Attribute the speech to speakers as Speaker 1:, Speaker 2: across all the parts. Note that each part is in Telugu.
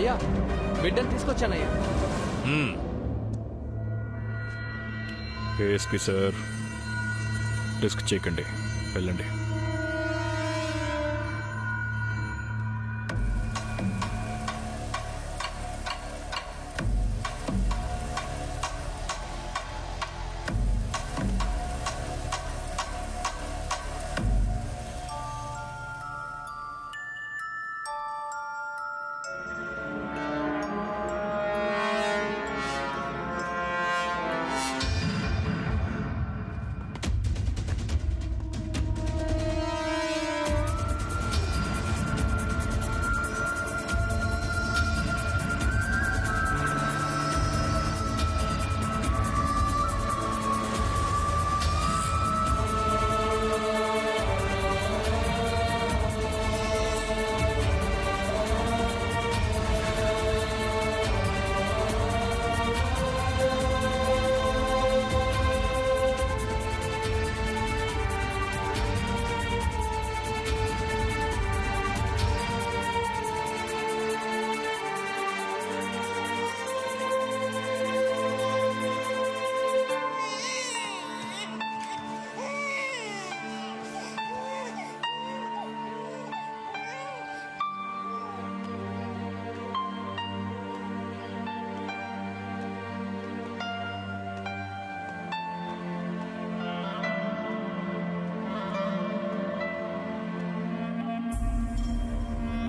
Speaker 1: అయ్యా బిడ్డను తీసుకొచ్చానయ్యా.
Speaker 2: ఏఎస్పీ సార్, రిస్క్ చేయకండి, వెళ్ళండి.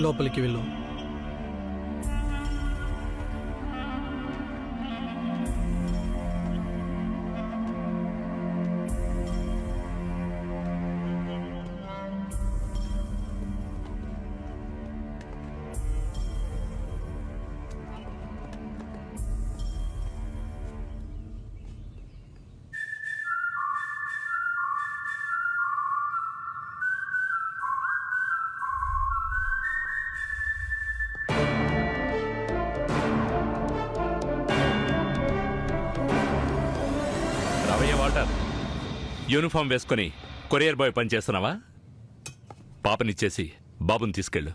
Speaker 1: లోపలికి వెళ్ళు.
Speaker 3: వాల్టర్, యూనిఫామ్ వేసుకుని కొరియర్ బాయ్ పని చేస్తున్నావా? పాపనిచ్చేసి బాబుని తీసుకెళ్ళు.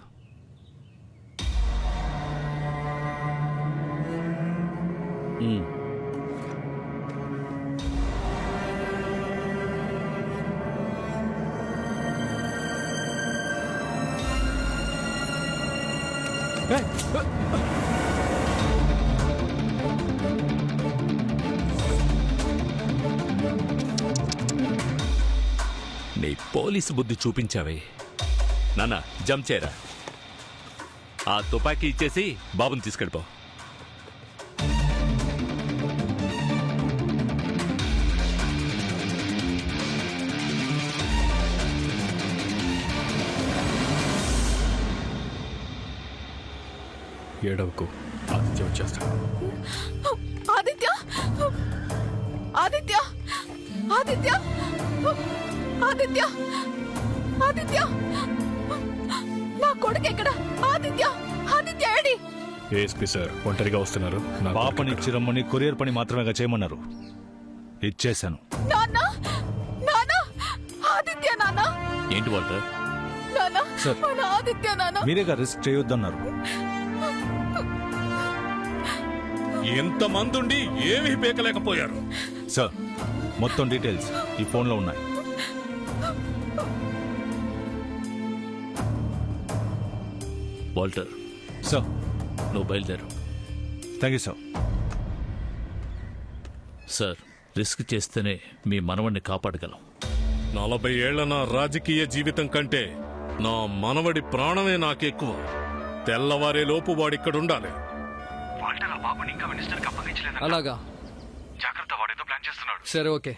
Speaker 3: నీ పోలీసు బుద్ధి చూపించావే. నాన్న, జంప్ చేయరా. ఆ తుపాకీ ఇచ్చేసి బాబుని తీసుకెళ్ళిపో.
Speaker 2: ఏడవకు, ఆదిత్య వచ్చేస్తాడు.
Speaker 4: ఆదిత్య, ఆదిత్య, ఆదిత్య, ఆదిత్య, ఆదిత్య, నా కొడుకు ఎక్కడ? Aditya, Aditya AD?
Speaker 2: ASP sir ఒంటరిగా వస్తున్నారు.
Speaker 5: పాపనిచ్చి రమ్మని కొరియర్ పని మాత్రమే చేయమన్నారు, ఇచ్చేశాను.
Speaker 4: నాన్న, నాన్న, ఆదిత్య నాన్న.
Speaker 3: ఏంటి వాల్టర్?
Speaker 4: నాన్న,
Speaker 5: సార్.
Speaker 4: మన ఆదిత్య నాన్న.
Speaker 5: మీరేగా రిస్క్ చేయొద్దన్నారు.
Speaker 3: ఎంతమందుండి ఏమీ పీకలేకపోయారు.
Speaker 5: సార్, మొత్తం డీటెయిల్స్ ఈ ఫోన్లో ఉన్నాయి.
Speaker 3: Walter,
Speaker 5: sir.
Speaker 3: నువ్వు బయలుదేరు.
Speaker 5: Thank you sir.
Speaker 3: Sir, risk చేస్తేనే మీ మనవణ్ణి కాపాడగలం.
Speaker 6: 40 ఏళ్ల నా రాజకీయ జీవితం కంటే నా మనవడి ప్రాణమే నాకెక్కువ. తెల్లవారే లోపు వాడిక్కడుండాలి.
Speaker 1: అలాగా,
Speaker 6: జాగ్రత్త, వాడేదో ప్లాన్ చేస్తున్నాడు.
Speaker 1: సరే, ఓకే.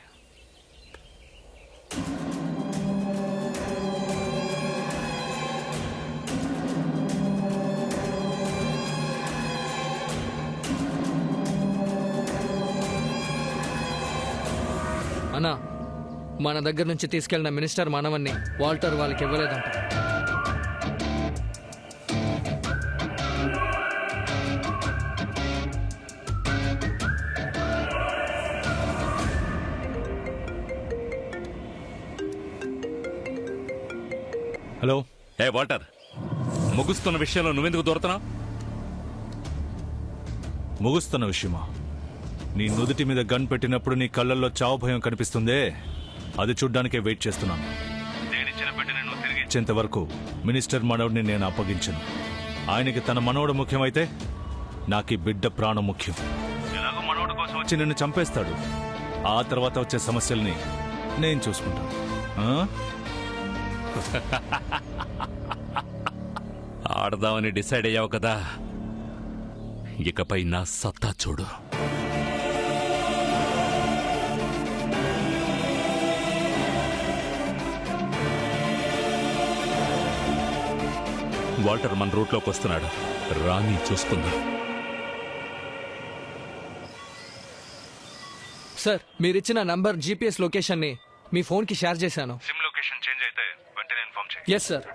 Speaker 1: అన్నా, మన దగ్గర నుంచి తీసుకెళ్లిన మినిస్టర్ మనవన్ని వాల్టర్ వాళ్ళకి ఇవ్వలేదంట.
Speaker 5: హలో.
Speaker 3: ఏ వాల్టర్, ముగుస్తున్న విషయంలో నువ్వెందుకు దూరతున్నావు?
Speaker 5: ముగుస్తున్న విషయమా? నీ నుదుటి మీద గన్ పెట్టినప్పుడు నీ కళ్ళల్లో చావు భయం కనిపిస్తుందే, అది చూడ్డానికే వెయిట్ చేస్తున్నాను. నేనిచ్చిన పెట్టిన నువ్వు తిరిగి ఇచ్చేంత వరకు మినిస్టర్ మనవడిని నేను అప్పగించను. ఆయనకి తన మనవడు ముఖ్యమైతే నాకు ఈ బిడ్డ ప్రాణం ముఖ్యం. ఎలాగో మనవడు కోసం వచ్చి నిన్ను చంపేస్తాడు. ఆ తర్వాత వచ్చే సమస్యల్ని నేను చూసుకుంటాను. ఆ?
Speaker 3: ఆడదామని డిసైడ్ అయ్యావు కదా, ఇకపై నా సత్తా చూడు. వాల్టర్ మన రూట్లోకి వస్తున్నాడు. రాని చూసుకుందాం.
Speaker 1: సార్, మీరిచ్చిన నంబర్ జీపీఎస్ లొకేషన్ని మీ ఫోన్కి షేర్ చేశాను.
Speaker 5: సిమ్ లొకేషన్ చేంజ్ అయితే వెంటనే ఇన్ఫార్మ్ చేయి.
Speaker 1: Yes sir.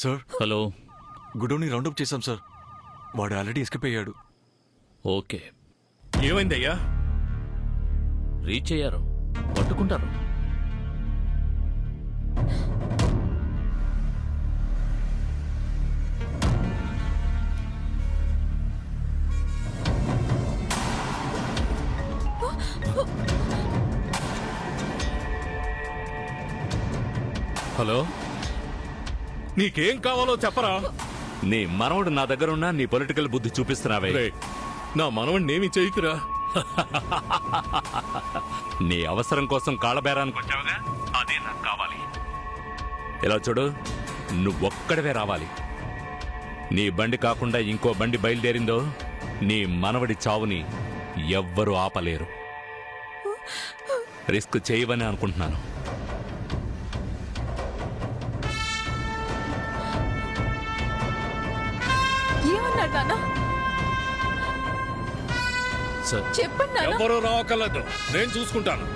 Speaker 7: Sir,
Speaker 3: hello.
Speaker 7: గుడౌన్ని రౌండప్ చేశాం సార్. వాడు ఆల్రెడీ ఎస్కేప్ అయ్యాడు.
Speaker 3: ఓకే,
Speaker 6: ఏమైందయ్యా?
Speaker 3: రీచ్ అయ్యారు, పట్టుకుంటారు.
Speaker 6: హలో, నీకేం కావాలో చెప్పరా?
Speaker 3: నీ మనవడు నా దగ్గర ఉన్నా నీ పొలిటికల్ బుద్ధి చూపిస్తున్నావే.
Speaker 6: రేయ్, నా మనవణ్ణేమి చేయకురా.
Speaker 3: నీ అవసరం కోసం కాళ్ళబేరానికి వచ్చావుగా, అదే నాకు కావాలి. ఇలా చూడు, నువ్వొక్కడవే రావాలి. నీ బండి కాకుండా ఇంకో బండి బయలుదేరిందో నీ మనవడి చావుని ఎవ్వరూ ఆపలేరు. రిస్క్ చేయవని అనుకుంటున్నాను.
Speaker 4: ఏమన్నాడు నాన్న?
Speaker 3: సార్,
Speaker 4: చెప్పండి నాన్న.
Speaker 6: ఎవరూ రావక్కర్లేదు, నేను చూసుకుంటాను.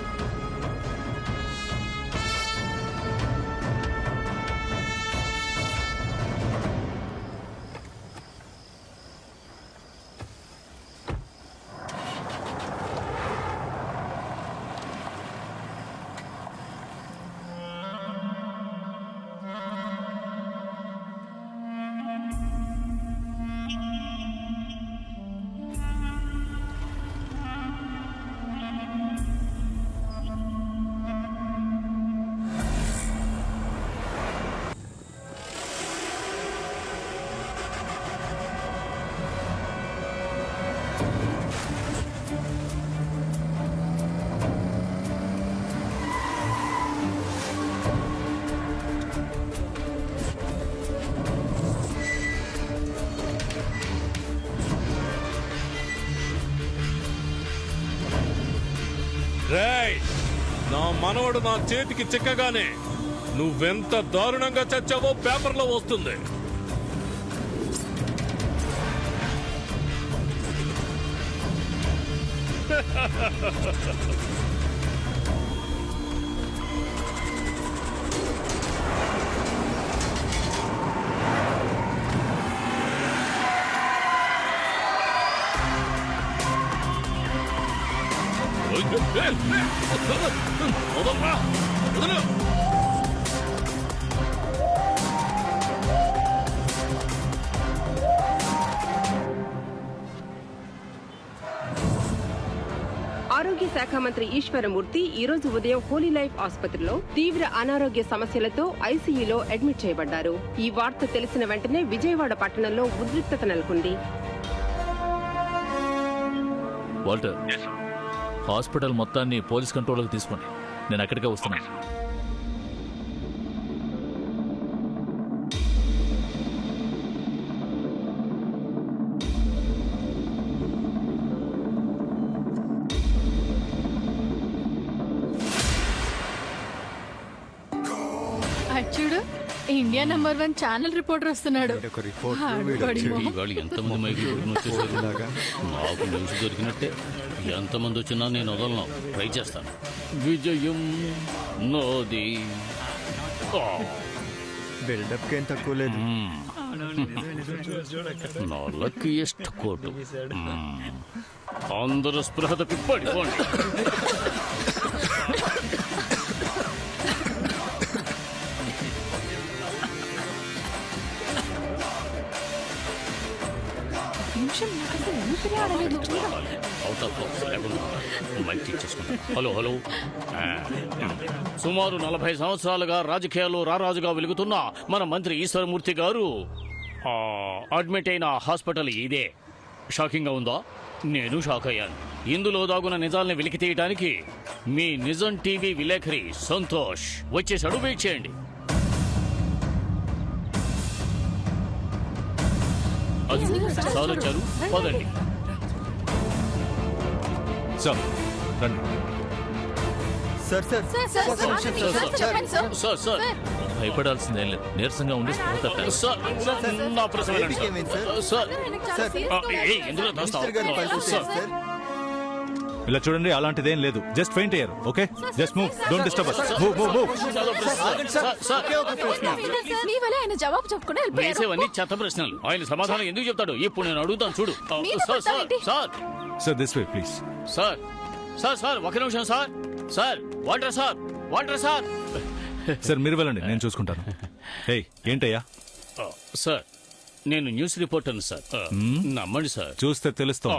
Speaker 6: రేయ్, నా మనవడు నా చేతికి చిక్కగానే నువ్వెంత దారుణంగా చచ్చావో పేపర్లో వస్తుంది.
Speaker 8: ఆరోగ్య శాఖ మంత్రి ఈశ్వరమూర్తి ఈ రోజు ఉదయం హోలీ లైఫ్ ఆసుపత్రిలో తీవ్ర అనారోగ్య సమస్యలతో ఐసీయూలో అడ్మిట్ చేయబడ్డారు. ఈ వార్త తెలిసిన వెంటనే విజయవాడ పట్టణంలో ఉద్రిక్తత నెలకొంది.
Speaker 9: వాల్టర్, హాస్పిటల్ మొత్తాన్ని పోలీస్ కంట్రోల్లోకి తీసుకోండి. నేను అక్కడికే వస్తున్నాను.
Speaker 4: చూడు, ఇండియా #1 ఛానల్ రిపోర్టర్ వస్తున్నాడు. ఆడుకోడి మొహం.
Speaker 10: ఇవాళ ఎంతమంది మైకి వచ్చేసారు. నాకు న్యూస్ దొరికినట్టే. ఎంతమంది వచ్చినా నేను వదలను. ట్రై చేస్తాను. విజయం నోది.
Speaker 11: బిల్డప్ ఏం తక్కువ లేదు.
Speaker 10: నా లక్కీయెస్ట్ కోటు. అందరూ స్పృహ తప్పి పడిపోండి. Hello hello. సుమారు 40 సంవత్సరాలుగా రాజకీయాల్లో రారాజుగా వెలుగుతున్న మన మంత్రి ఈశ్వరమూర్తి గారు అడ్మిట్ అయిన హాస్పిటల్ ఇదే. షాకింగ్ గా ఉందా? నేను షాక్ అయ్యాను. ఇందులో దాగున్న నిజాల్ని వెలికి తీయడానికి మీ నిజం టీవీ విలేకరి సంతోష్ వచ్చేసాడు. వెయిట్ చేయండి. అది సార్ వచ్చారు, పదండి.
Speaker 5: సార్ రండి.
Speaker 11: సార్ సార్
Speaker 10: సార్ సార్
Speaker 9: భయపడాల్సిందేం లేదు. నీరసంగా ఉండి స్పృహ తప్పారు.
Speaker 10: సార్ నా ప్రశ్న వినండి సార్. సార్ ఎందులో
Speaker 11: మినిస్టర్ గారిని పరిస్థితి సార్.
Speaker 5: ఇలా చూడండి, అలాంటిదేం లేదు. జస్ట్ ఫెయింట్ అయ్యారు. Okay, just move. Don't disturb us. Move move move.
Speaker 4: నీ వల్ల ఆయన జవాబు చెప్పుకుని వెళ్ళిపోయారు.
Speaker 10: వేసేవన్నీ చెత్త ప్రశ్నలు. ఆయన సమాధానం ఎందుకు చెప్తాడు? ఇప్పుడు నేను అడుగుతాను చూడు. Sir sir sir
Speaker 5: sir this way please.
Speaker 10: Sir sir sir ఒక నిమిషం sir. Sir water sir, water sir.
Speaker 5: Sir మీరు వెళ్ళండి, నేను చూసుకుంటాను. హే ఏంటయ్యా?
Speaker 10: సార్ నేను న్యూస్ రిపోర్టర్ను సార్. నమ్మండి సార్.
Speaker 5: చూస్తే తెలుస్తాం.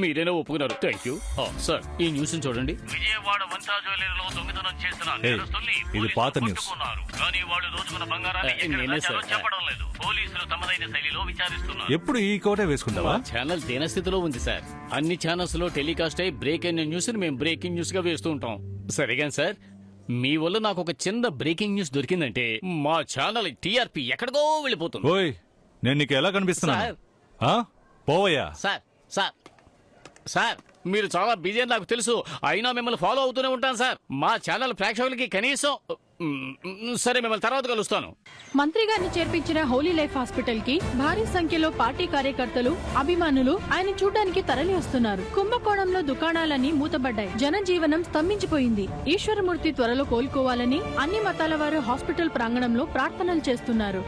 Speaker 10: మీరేనా ఒప్పుకున్నారు. Thank you sir. ఈ న్యూస్ చూడండి. విజయవాడ వంతా జ్యువెలరీలో దొంగతనం చేసిన నేరస్తుల్ని
Speaker 5: ఇది పాత న్యూస్.
Speaker 10: కానీ వాళ్ళు దోచుకున్న బంగారాన్ని ఎక్కడ చెప్పడం లేదు. పోలీసులు తమదైన శైలిలో విచారిస్తున్నారు.
Speaker 5: ఎప్పుడు ఈ కోటే వేసుకుంటావా?
Speaker 10: ఛానల్ దీనస్థితిలో ఉంది సార్. అన్ని ఛానల్స్ లో టెలికాస్ట్ అయ్యి బ్రేక్ అయిన న్యూస్ ని మేము బ్రేకింగ్ న్యూస్ గా వేస్తూ ఉంటాం. సరేగా సార్, మీ వల్ల నాకు ఒక చిన్న బ్రేకింగ్ న్యూస్ దొరికిందంటే మా ఛానల్ టీఆర్పీ ఎక్కడికో వెళ్ళిపోతుంది.
Speaker 5: ఓయ్, నేను నీకు ఎలా కనిపిస్తున్నాను? పోవయ్యా.
Speaker 10: సార్ సార్ సార్ మీరు చాలా బిజీ అని నాకు తెలుసు. అయినా మిమ్మల్ని ఫాలో అవుతూనే ఉంటాను సార్. మా ఛానల్ ప్రేక్షకులకి కనీసం సరే, మిమ్మల్ని తర్వాత కలుస్తాను.
Speaker 4: మంత్రి గారిని చేర్పించిన హోలీ లైఫ్ హాస్పిటల్ కి భారీ సంఖ్యలో పార్టీ కార్యకర్తలు, అభిమానులు ఆయన చూడ్డానికి తరలి వస్తున్నారు. కుంభకోణంలో దుకాణాలన్నీ మూతబడ్డాయి. జనజీవనం స్తంభించిపోయింది. ఈశ్వరమూర్తి త్వరలో కోలుకోవాలని అన్ని మతాల వారు హాస్పిటల్ ప్రాంగణంలో ప్రార్థనలు చేస్తున్నారు.